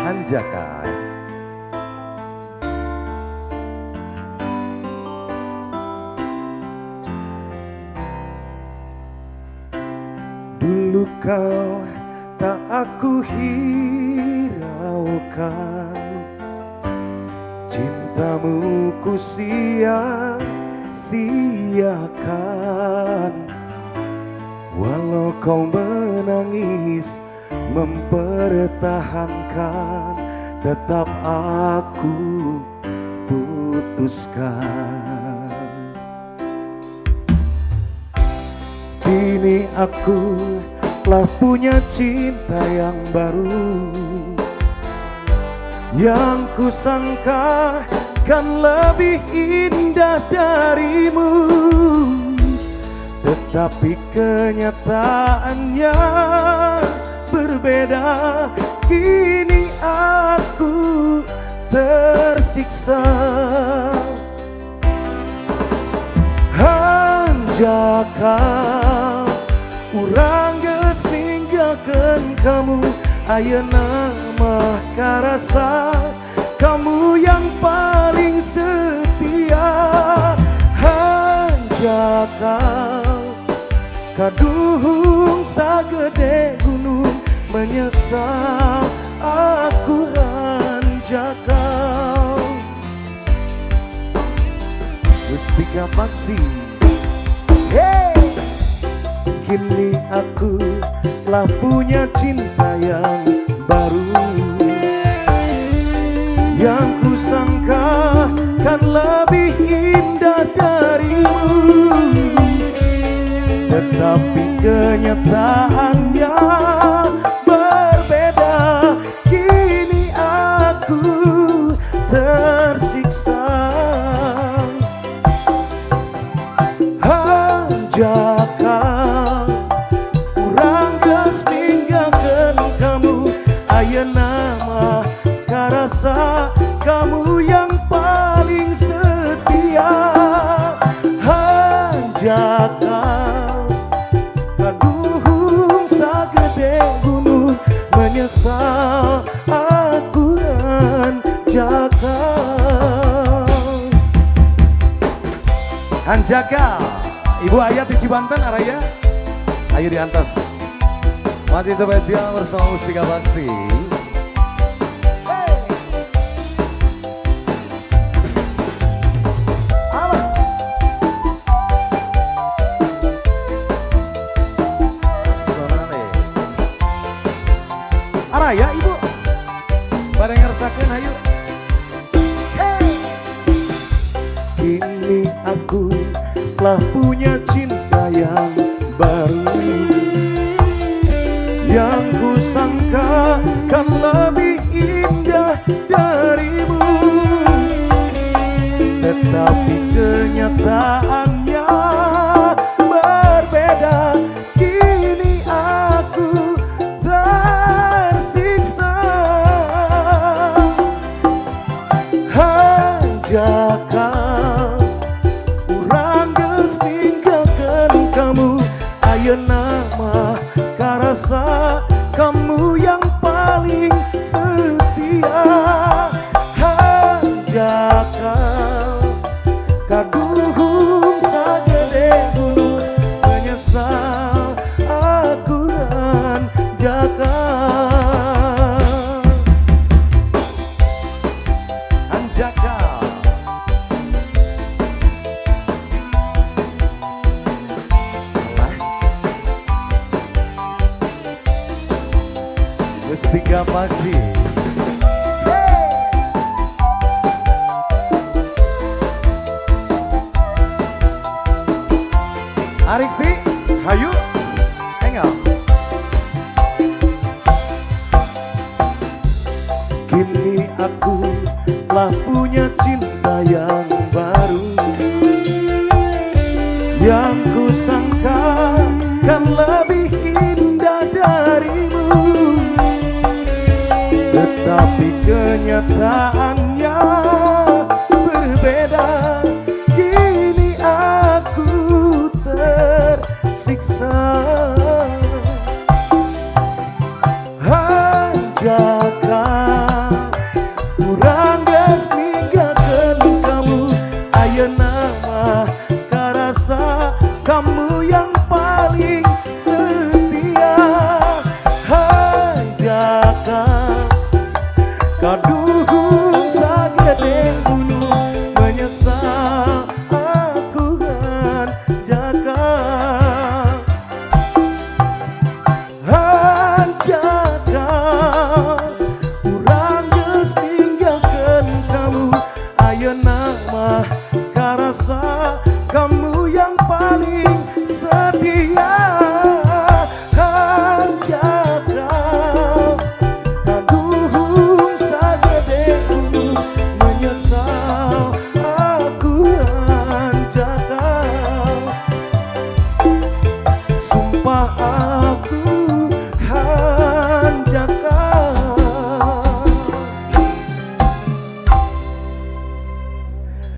Anjaka. Dulu kau tak aku hiraukan, cintamu ku sia-siakan. Walau kau menangis mempertahankan, tetap aku putuskan. Kini aku telah punya cinta yang baru, yang kusangka kan lebih indah darimu. Tetapi kenyataannya berbeda. Kini aku tersiksa. Anjaka, urang geus ninggalkeun kamu, ayeuna mah karasa kamu yang paling setia. Anjaka, kaduhung sagede gunung, menyesal aku anjaka. Mustika Paksi. Hey! Kini aku telah punya cinta yang baru, yang kusangka kan lebih indah darimu. Tetapi kenyataannya berbeda. Kini aku tersiksa. Anjaka, urang geus ninggalkeun kamu, ayeuna mah karasa kamu yang paling setia. Anjaka, kaduhung sagede gunung, menyesal aku anjaka. Anjaka, Ibu Ayat di Cibanten Araya, ayo diantos. Masih spesial bersama Mustika Paksi. Araya Ibu, bareng ngersakeun ayo. Kini aku telah punya cinta yang baru, yang kusangka kan lebih indah darimu. Tetapi kenyataannya berbeda. Kini aku tersiksa. Anjaka, urang geus ninggalkeun kamu, ayeuna mah karasa kamu yang paling setia. Anjaka, kaduhung sagede gunung, menyesal aku anjaka. Anjaka, Mustika Paksi. Ariksi, hayu, engel. Kini aku telah punya cinta yang baru, yang kusangka kan lebih indah darimu. Tetapi kenyataannya berbeda. Kini aku tersiksa. Anjaka, Dadu